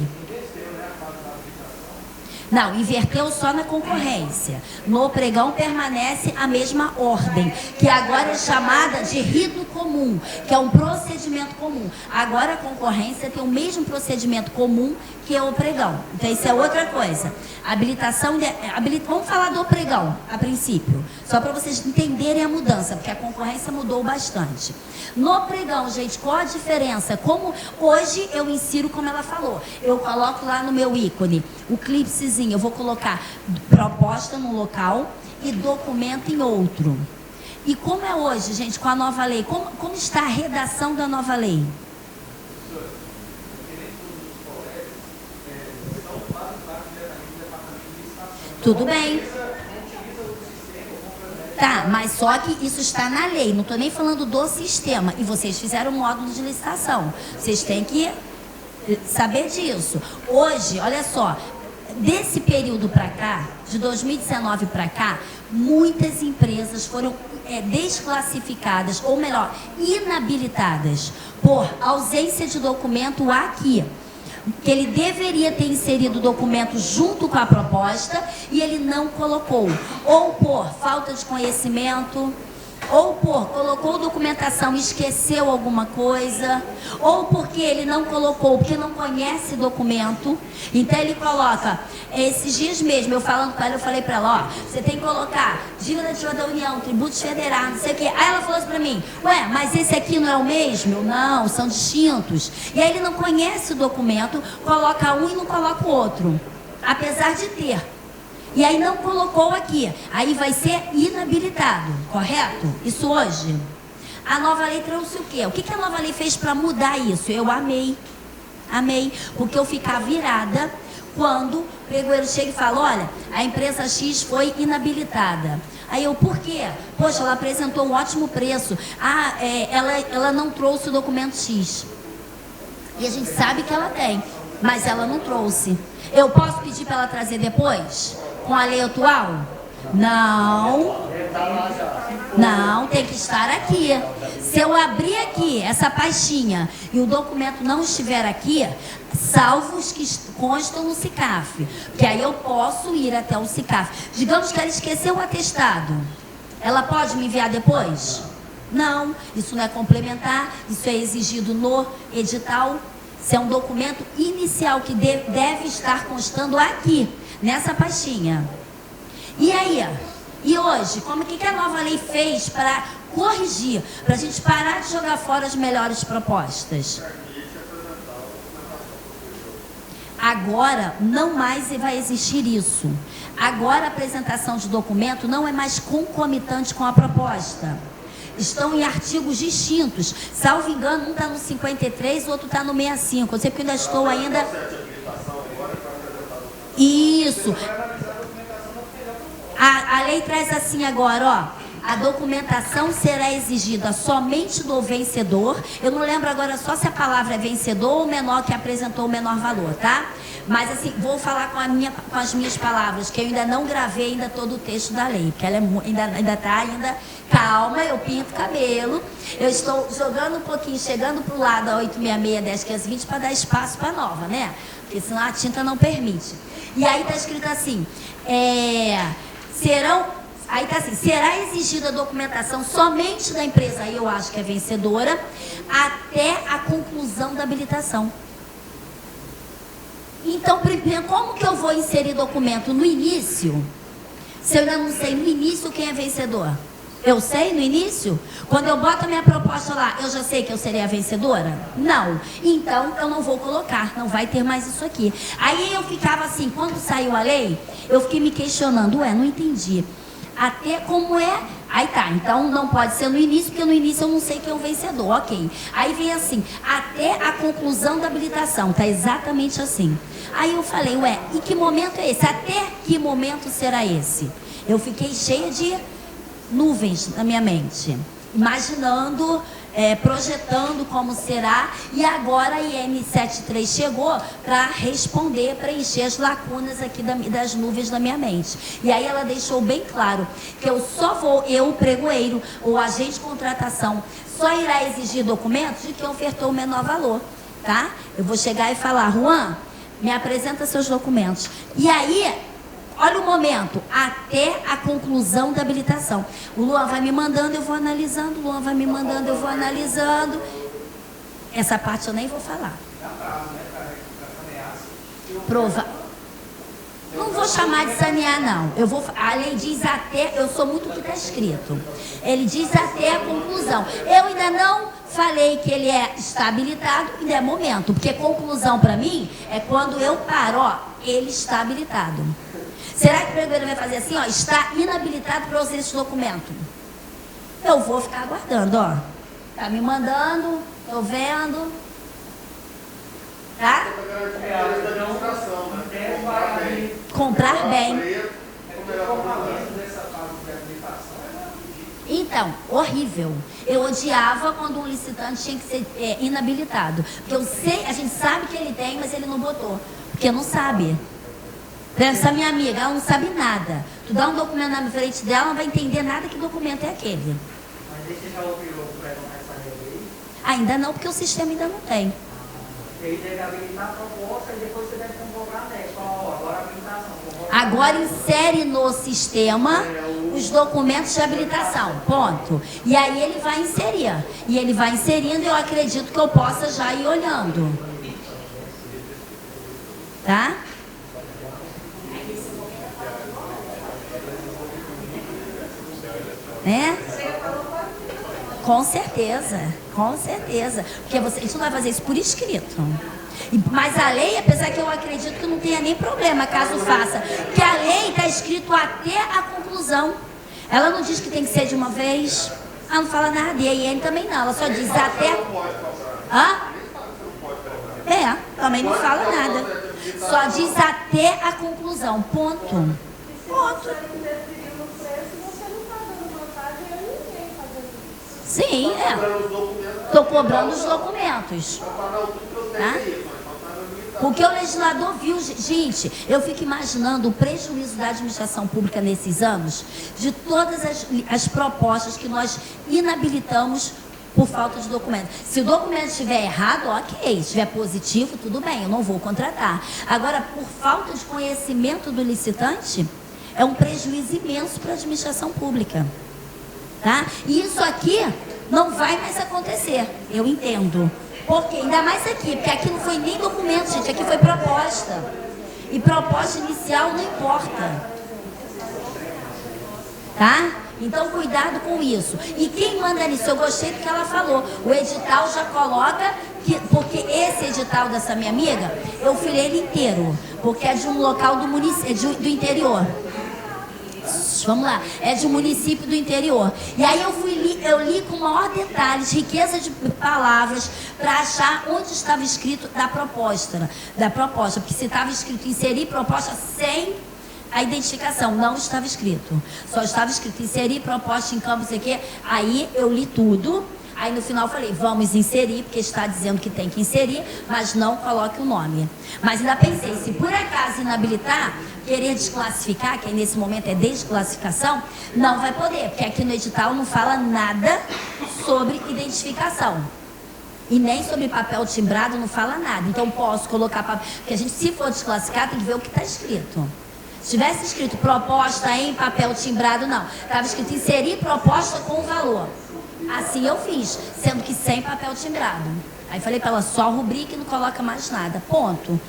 Não, inverteu só na concorrência. No pregão permanece a mesma ordem, que agora é chamada de rito comum, que é um procedimento comum. Agora a concorrência tem o mesmo procedimento comum que é o pregão. Então isso é outra coisa. Habilitação, vamos falar do pregão, a princípio, só para vocês entenderem a mudança, porque a concorrência mudou bastante. No pregão, gente, qual a diferença? Como hoje eu insiro, como ela falou, eu coloco lá no meu ícone o clipsezinho, eu vou colocar proposta num local e documento em outro. E como é hoje, gente, com a nova lei? Como está a redação da nova lei? Tudo bem. Tá, mas só que isso está na lei, não estou nem falando do sistema. E vocês fizeram o módulo de licitação. Vocês têm que saber disso. Hoje, olha só, desse período para cá, de 2019 para cá, muitas empresas foram desclassificadas, ou melhor, inabilitadas, por ausência de documento aqui. Que ele deveria ter inserido o documento junto com a proposta e ele não colocou. Ou por falta de conhecimento, ou por colocou documentação e esqueceu alguma coisa, ou porque ele não colocou, porque não conhece documento. Então ele coloca, esses dias mesmo, eu falando com ela, eu falei para ela, ó, você tem que colocar dívida ativa da União, tributos federais, não sei o quê. Aí ela falou assim para mim, ué, mas esse aqui não é o mesmo? Eu, não, são distintos. E aí ele não conhece o documento, coloca um e não coloca o outro, apesar de ter. E aí não colocou aqui. Aí vai ser inabilitado, correto? Isso hoje. A nova lei trouxe o quê? O que a nova lei fez para mudar isso? Eu amei. Amei. Porque eu ficar virada quando o pregoeiro chega e fala, olha, a empresa X foi inabilitada. Aí eu, por quê? Poxa, ela apresentou um ótimo preço. Ah, ela não trouxe o documento X. E a gente sabe que ela tem, mas ela não trouxe. Eu posso pedir para ela trazer depois? Com a lei atual? Não. Não, tem que estar aqui. Se eu abrir aqui essa pastinha e o documento não estiver aqui, salvo os que constam no SICAF, porque aí eu posso ir até o SICAF. Digamos que ela esqueceu o atestado. Ela pode me enviar depois? Não, isso não é complementar, isso é exigido no edital. Isso é um documento inicial que deve estar constando aqui, nessa pastinha. E aí? E hoje, como que a nova lei fez para corrigir, para a gente parar de jogar fora as melhores propostas? Agora, não mais vai existir isso. Agora, a apresentação de documento não é mais concomitante com a proposta. Estão em artigos distintos. Salvo engano, um está no 53, o outro está no 65. Eu sei que ainda estou ainda... Isso. A lei traz assim agora, ó. A documentação será exigida somente do vencedor. Eu não lembro agora só se a palavra é vencedor ou menor que apresentou o menor valor, tá? Mas assim, vou falar com as minhas palavras, que eu ainda não gravei ainda todo o texto da lei, porque ela ainda está calma, eu pinto cabelo. Eu estou jogando um pouquinho, chegando para o lado a 866, 10, 15, 20 para dar espaço para a nova, né? Porque senão a tinta não permite. E aí está escrito assim, aí está assim, será exigida a documentação somente da empresa, aí eu acho que é vencedora, até a conclusão da habilitação. Então, primeiro, como que eu vou inserir documento no início, se eu ainda não sei no início quem é vencedor? Eu sei no início? Quando eu boto a minha proposta lá, eu já sei que eu serei a vencedora? Não. Então, eu não vou colocar, não vai ter mais isso aqui. Aí eu ficava assim, quando saiu a lei, eu fiquei me questionando, não entendi. Até como é... Aí tá, então não pode ser no início, porque no início eu não sei quem é o vencedor, ok. Aí vem assim, até a conclusão da habilitação, tá exatamente assim. Aí eu falei, e que momento é esse? Até que momento será esse? Eu fiquei cheia de nuvens na minha mente, imaginando projetando como será, e agora a IN 73 chegou para responder, preencher as lacunas aqui das nuvens da minha mente. E aí ela deixou bem claro que eu, o pregoeiro, o agente de contratação, só irá exigir documentos de quem ofertou o menor valor, tá? Eu vou chegar e falar, Juan, me apresenta seus documentos. E aí, olha o momento, até a conclusão da habilitação. O Luan vai me mandando, eu vou analisando. O Luan vai me mandando, eu vou analisando. Essa parte eu nem vou falar. Prova. Não vou chamar de sanear, não. A lei diz até, eu sou muito o que está escrito. Ele diz até a conclusão. Eu ainda não falei que ele está habilitado, ainda é momento. Porque conclusão para mim é quando eu paro, ó, ele está habilitado. Será que o pregoeiro vai fazer assim, ó, está inabilitado para usar esse documento? Eu vou ficar aguardando, ó. Tá me mandando, tô vendo. Tá? Comprar bem. Então, horrível. Eu odiava quando um licitante tinha que ser inabilitado. Porque a gente sabe que ele tem, mas ele não botou. Porque não sabe. Essa minha amiga, ela não sabe nada. Tu dá um documento na frente dela, ela não vai entender nada que documento é aquele. Mas você já ouviu para essa lei? Ainda não, porque o sistema ainda não tem. E aí deve habilitar a proposta e depois você deve comprar anexo. Agora a habilitação. Agora insere no sistema os documentos de habilitação, ponto. E aí ele vai inserir. E ele vai inserindo e eu acredito que eu possa já ir olhando. Tá? Né? Com certeza, com certeza. Porque a gente não vai fazer isso por escrito. Mas a lei, apesar que eu acredito que não tenha nem problema caso faça, que a lei está escrito até a conclusão. Ela não diz que tem que ser de uma vez. Ela não fala nada. E a IN também não. Ela só diz até. Hã? Também não fala nada. Só diz até a conclusão. Ponto. Ponto. Sim, estou cobrando os documentos. Tá? Porque o legislador viu, gente, eu fico imaginando o prejuízo da administração pública nesses anos, de todas as propostas que nós inabilitamos por falta de documento. Se o documento estiver errado, ok. Se estiver positivo, tudo bem, eu não vou contratar. Agora, por falta de conhecimento do licitante, é um prejuízo imenso para a administração pública. Tá? E isso aqui não vai mais acontecer, eu entendo. Porque, ainda mais aqui, porque aqui não foi nem documento, gente, aqui foi proposta. E proposta inicial não importa. Tá? Então, cuidado com isso. E quem manda nisso? Eu gostei do que ela falou. O edital já coloca, porque esse edital dessa minha amiga, eu fui ele inteiro. Porque é de um local do município, do interior. Vamos lá, é de um município do interior. E aí eu li com maior detalhes, riqueza de palavras, para achar onde estava escrito da proposta. Porque se estava escrito inserir proposta sem a identificação, não estava escrito. Só estava escrito inserir proposta em campo, não sei o quê. Aí eu li tudo. Aí no final eu falei, vamos inserir, porque está dizendo que tem que inserir, mas não coloque o nome. Mas ainda pensei, se por acaso inabilitar, querer desclassificar, que aí nesse momento é desclassificação, não vai poder, porque aqui no edital não fala nada sobre identificação. E nem sobre papel timbrado não fala nada. Então posso colocar papel, porque a gente, se for desclassificar, tem que ver o que está escrito. Se tivesse escrito proposta em papel timbrado, não. Estava escrito inserir proposta com valor. Assim eu fiz, sendo que sem papel timbrado. Aí falei para ela, só rubrica e não coloca mais nada, ponto.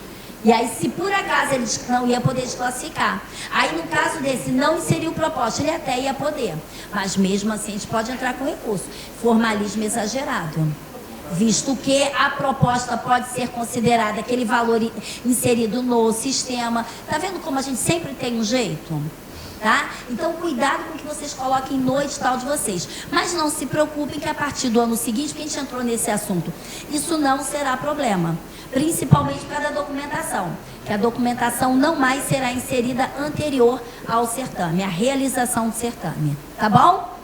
E aí, se por acaso ele não ia poder desclassificar, aí no caso desse, não inseriu proposta, ele até ia poder. Mas mesmo assim, a gente pode entrar com recurso. Formalismo exagerado. Visto que a proposta pode ser considerada aquele valor inserido no sistema. Tá vendo como a gente sempre tem um jeito? Tá? Então, cuidado com o que vocês coloquem no edital de vocês. Mas não se preocupem que a partir do ano seguinte, que a gente entrou nesse assunto, isso não será problema. Principalmente por causa da documentação. Que a documentação não mais será inserida anterior ao certame, à realização do certame. Tá bom?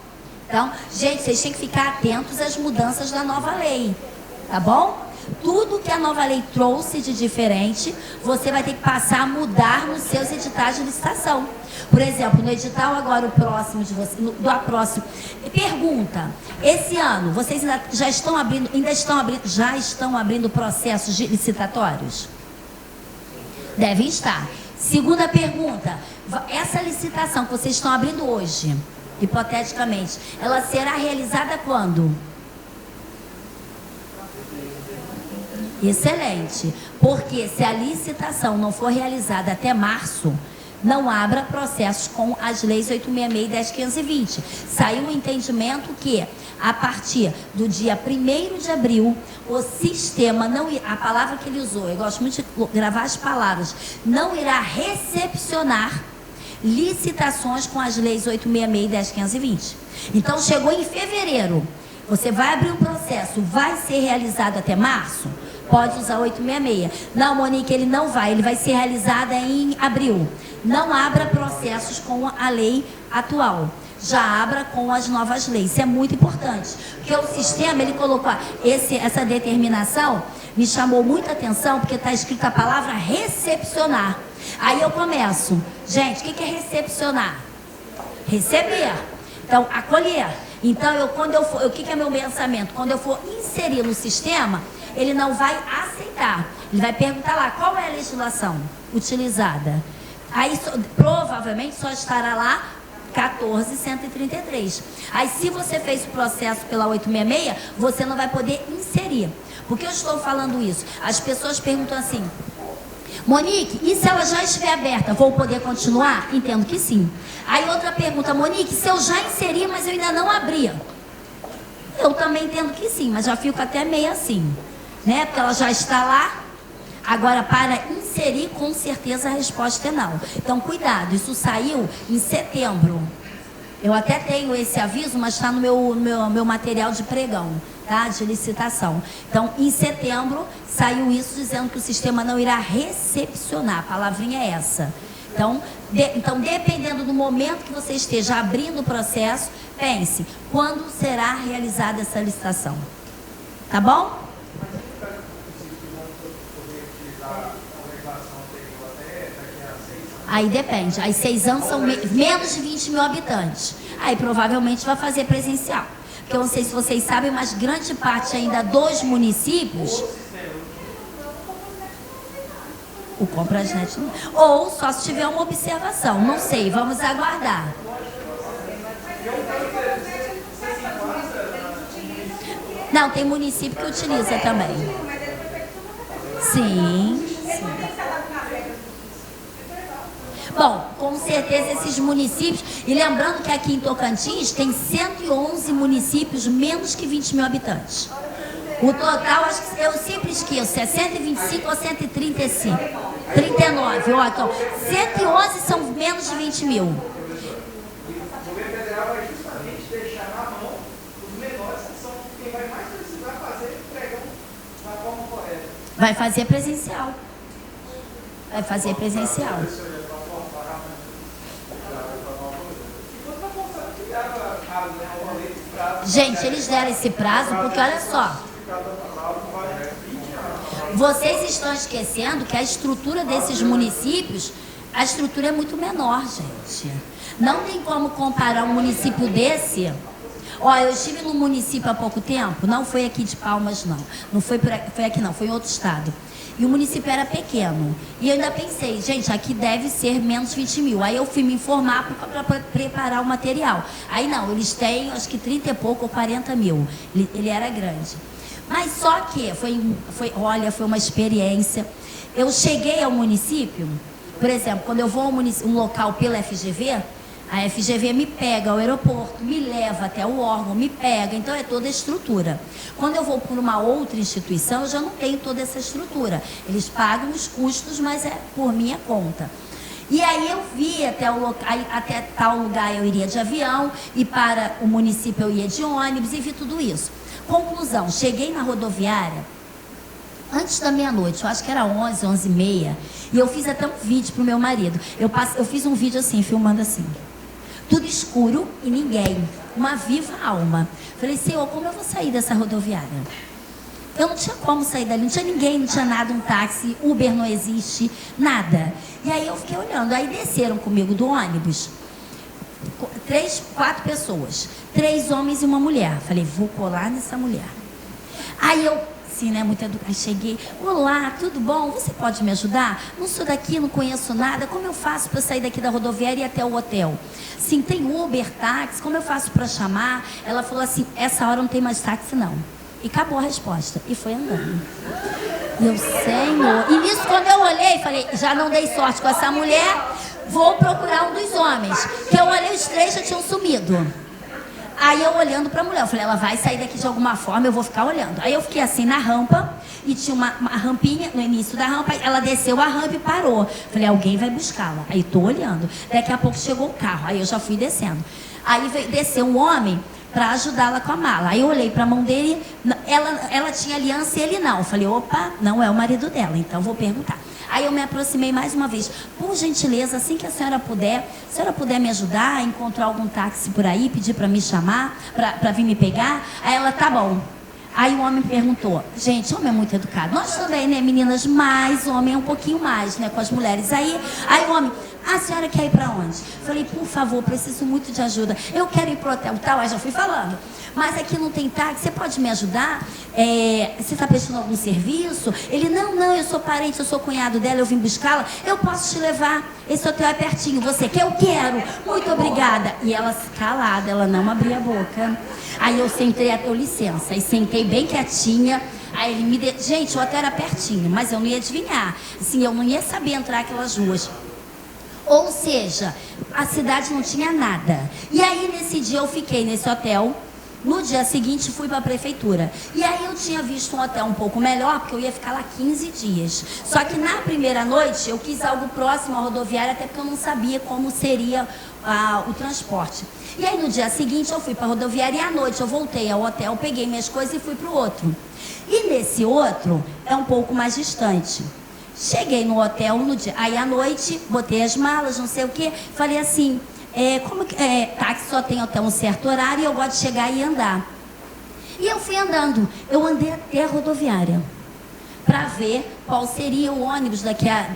Então, gente, vocês têm que ficar atentos às mudanças da nova lei, tá bom? Tudo que a nova lei trouxe de diferente, você vai ter que passar a mudar nos seus editais de licitação. Por exemplo, no edital agora, o próximo de você, do próximo. Pergunta, esse ano, vocês já estão abrindo processos licitatórios? Devem estar. Segunda pergunta, essa licitação que vocês estão abrindo hoje, hipoteticamente, ela será realizada quando? Excelente, porque se a licitação não for realizada até março, não abra processos com as leis 866 e 10520. Saiu o entendimento que, a partir do dia 1º de abril, o sistema não irá, a palavra que ele usou, eu gosto muito de gravar as palavras, não irá recepcionar licitações com as leis 866 e 10520. Então, chegou em fevereiro, você vai abrir um processo, vai ser realizado até março? Pode usar 866. Não, Monique, ele não vai. Ele vai ser realizado em abril. Não abra processos com a lei atual. Já abra com as novas leis. Isso é muito importante. Porque o sistema, ele colocou essa determinação, me chamou muita atenção, porque está escrita a palavra recepcionar. Aí eu começo. Gente, o que é recepcionar? Receber. Então, acolher. Então, o que é meu pensamento? Quando eu for inserir no sistema, ele não vai aceitar. Ele vai perguntar lá, qual é a legislação utilizada? Aí, provavelmente, só estará lá 14.133. Aí, se você fez o processo pela 866, você não vai poder inserir. Por que eu estou falando isso? As pessoas perguntam assim, Monique, e se ela já estiver aberta, vou poder continuar? Entendo que sim. Aí outra pergunta, Monique, se eu já inseri, mas eu ainda não abri? Eu também entendo que sim, mas já fico até meio assim, né? Porque ela já está lá. Agora, para inserir, com certeza a resposta é não. Então, cuidado, isso saiu em setembro. Eu até tenho esse aviso, mas está no meu material de pregão, tá? De licitação. Então, em setembro, saiu isso dizendo que o sistema não irá recepcionar. A palavrinha é essa. Então, dependendo do momento que você esteja abrindo o processo, pense, quando será realizada essa licitação? Tá bom? Aí depende. Aí 6 anos são menos de 20 mil habitantes. Aí provavelmente vai fazer presencial. Porque eu não sei se vocês sabem, mas grande parte ainda dos municípios... O Comprasnet não. Ou só se tiver uma observação. Não sei, vamos aguardar. Não, tem município que utiliza também. Sim, sim. Bom, com certeza esses municípios, e lembrando que aqui em Tocantins tem 111 municípios menos que 20 mil habitantes. O total, acho que eu sempre esqueço, é 125 ou 135. 39, ó, então, 111 são menos de 20 mil. O governo federal vai justamente deixar na mão os menores, que são quem vai mais precisar fazer pregão na forma correta. Vai fazer presencial. Vai fazer presencial. Gente, eles deram esse prazo porque, olha só, vocês estão esquecendo que a estrutura desses municípios, a estrutura é muito menor, gente. Não tem como comparar um município desse. Ó, eu estive num município há pouco tempo, não foi aqui de Palmas, não. Não foi aqui, não, foi em outro estado. E o município era pequeno. E eu ainda pensei, gente, aqui deve ser menos de 20 mil. Aí eu fui me informar para preparar o material. Aí não, eles têm, acho que 30 e pouco ou 40 mil. Ele era grande. Mas só que olha, foi uma experiência. Eu cheguei ao município, por exemplo, quando eu vou a um local pela FGV, a FGV me pega ao aeroporto, me leva até o órgão, me pega, então é toda a estrutura. Quando eu vou por uma outra instituição, eu já não tenho toda essa estrutura. Eles pagam os custos, mas é por minha conta. E aí eu vi até tal lugar eu iria de avião, e para o município eu ia de ônibus, e vi tudo isso. Conclusão, cheguei na rodoviária antes da meia-noite, eu acho que era 11, 11h30, e eu fiz até um vídeo pro meu marido. Eu fiz um vídeo assim, filmando assim. Tudo escuro e ninguém. uma viva alma. Falei, Senhor, como eu vou sair dessa rodoviária? Eu não tinha como sair dali, não tinha ninguém, não tinha nada, um táxi, Uber não existe, nada. E aí eu fiquei olhando, aí desceram comigo do ônibus, 4 pessoas, 3 homens e uma mulher. Falei, vou colar nessa mulher. Aí eu, assim, né, muito educada, cheguei, olá, tudo bom? Você pode me ajudar? Não sou daqui, não conheço nada, como eu faço para sair daqui da rodoviária e ir até o hotel? Sim, tem Uber, táxi, como eu faço para chamar? Ela falou assim, essa hora não tem mais táxi não. E acabou a resposta. E foi andando. E eu, Senhor. E nisso, quando eu olhei, falei, já não dei sorte com essa mulher, vou procurar um dos homens. Que eu olhei, os 3 já tinham sumido. Aí eu olhando pra mulher, eu falei, ela vai sair daqui de alguma forma, eu vou ficar olhando. Aí eu fiquei assim na rampa, e tinha uma rampinha no início da rampa, ela desceu a rampa e parou. Falei, alguém vai buscá-la. Aí tô olhando. Daqui a pouco chegou o carro, aí eu já fui descendo. Aí desceu um homem para ajudá-la com a mala. Aí eu olhei para a mão dele, ela tinha aliança e ele não. Eu falei, opa, não é o marido dela, então vou perguntar. Aí eu me aproximei mais uma vez. Por gentileza, assim que a senhora puder me ajudar a encontrar algum táxi por aí, pedir para me chamar, para vir me pegar. Aí ela, tá bom. Aí o homem perguntou, gente, homem é muito educado. Nós também, né, meninas, mas homem é um pouquinho mais, né, com as mulheres. Aí o homem, a senhora quer ir para onde? Falei, por favor, preciso muito de ajuda. Eu quero ir pro hotel tal, aí já fui falando. Mas aqui não tem táxi, você pode me ajudar? Você está prestando algum serviço? Ele, não, eu sou parente, eu sou cunhado dela, eu vim buscá-la. Eu posso te levar, esse hotel é pertinho. Você quer? Eu quero. Muito obrigada. E ela calada, ela não abria a boca. Aí eu sentei, deu licença, e sentei bem quietinha. Aí ele me deu, gente, o hotel era pertinho, mas eu não ia adivinhar. Assim, eu não ia saber entrar aquelas ruas. Ou seja, a cidade não tinha nada. E aí nesse dia eu fiquei nesse hotel. No dia seguinte fui para a prefeitura. E aí eu tinha visto um hotel um pouco melhor, porque eu ia ficar lá 15 dias. Só que na primeira noite eu quis algo próximo à rodoviária, até porque eu não sabia como seria o transporte. E aí no dia seguinte eu fui para a rodoviária e à noite eu voltei ao hotel, peguei minhas coisas e fui para o outro. E nesse outro é um pouco mais distante. Cheguei no hotel no dia, aí à noite botei as malas, não sei o que, falei assim, táxi só tem até um certo horário e eu gosto de chegar e andar. E eu fui andando, eu andei até a rodoviária para ver qual seria o ônibus daqui a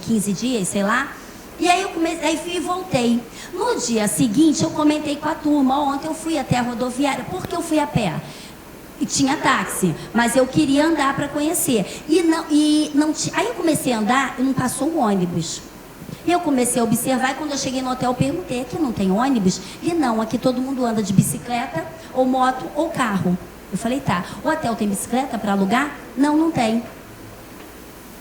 15 dias, sei lá. E aí eu comecei, aí fui e voltei. No dia seguinte eu comentei com a turma, ontem eu fui até a rodoviária, porque eu fui a pé. E tinha táxi, mas eu queria andar para conhecer. Aí eu comecei a andar e não passou um ônibus. E eu comecei a observar e quando eu cheguei no hotel eu perguntei, aqui não tem ônibus? E não, aqui todo mundo anda de bicicleta, ou moto, ou carro. Eu falei, tá, o hotel tem bicicleta para alugar? Não, não tem.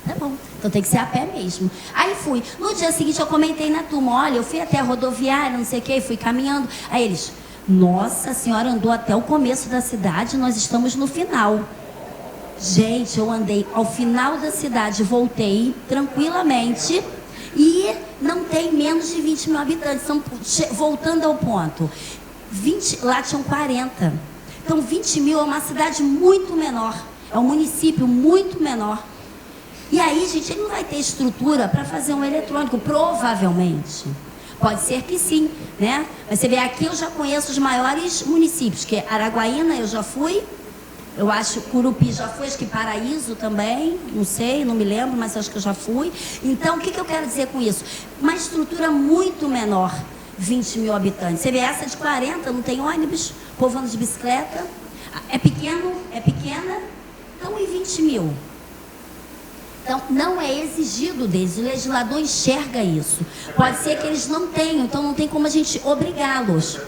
Tá bom, então tem que ser a pé mesmo. Aí fui. No dia seguinte eu comentei na turma, olha, eu fui até a rodoviária, não sei o que, fui caminhando. Aí eles, nossa, a senhora andou até o começo da cidade, nós estamos no final. Gente, eu andei ao final da cidade, voltei tranquilamente e não tem menos de 20 mil habitantes. Voltando ao ponto, lá tinham 40. Então 20 mil é uma cidade muito menor, é um município muito menor. E aí, gente, ele não vai ter estrutura para fazer um eletrônico, provavelmente. Pode ser que sim, né? Mas você vê, aqui eu já conheço os maiores municípios, que é Araguaína, eu já fui. Eu acho Curupi já fui, acho que Paraíso também, não sei, não me lembro, mas acho que eu já fui. Então, o que eu quero dizer com isso? Uma estrutura muito menor, 20 mil habitantes. Você vê, essa de 40, não tem ônibus, povo anda de bicicleta. É pequeno, é pequena, então e 20 mil? Então, não é exigido deles, o legislador enxerga isso. Pode ser que eles não tenham, então não tem como a gente obrigá-los.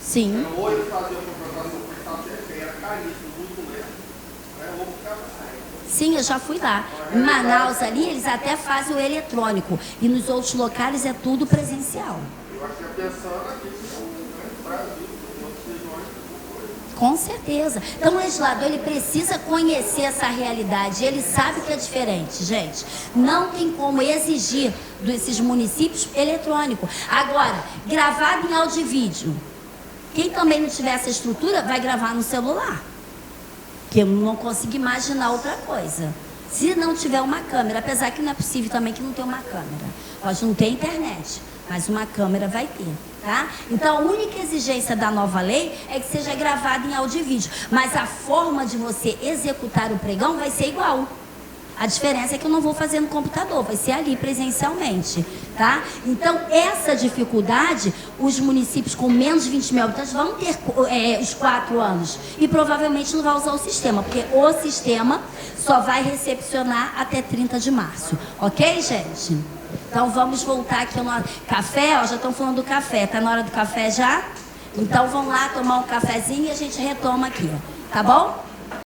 Sim. Sim, eu já fui lá. Em Manaus ali, eles até fazem o eletrônico. E nos outros locais é tudo presencial. Eu acho que a pensando aqui no Brasil, em outras regiões. Com certeza. Então o legislador, ele precisa conhecer essa realidade. Ele sabe que é diferente, gente. Não tem como exigir desses municípios eletrônico. Agora, gravado em áudio e vídeo. Quem também não tiver essa estrutura, vai gravar no celular. Que eu não consigo imaginar outra coisa. Se não tiver uma câmera, apesar que não é possível também que não tenha uma câmera. Pode não ter internet, mas uma câmera vai ter, tá? Então, a única exigência da nova lei é que seja gravado em áudio e vídeo. Mas a forma de você executar o pregão vai ser igual. A diferença é que eu não vou fazer no computador, vai ser ali presencialmente, tá? Então, essa dificuldade, os municípios com menos de 20 mil habitantes vão ter os 4 anos. E provavelmente não vai usar o sistema, porque o sistema só vai recepcionar até 30 de março. Ok, gente? Então, vamos voltar aqui no café, ó, já estão falando do café. Tá na hora do café já? Então, vamos lá tomar um cafezinho e a gente retoma aqui, tá bom?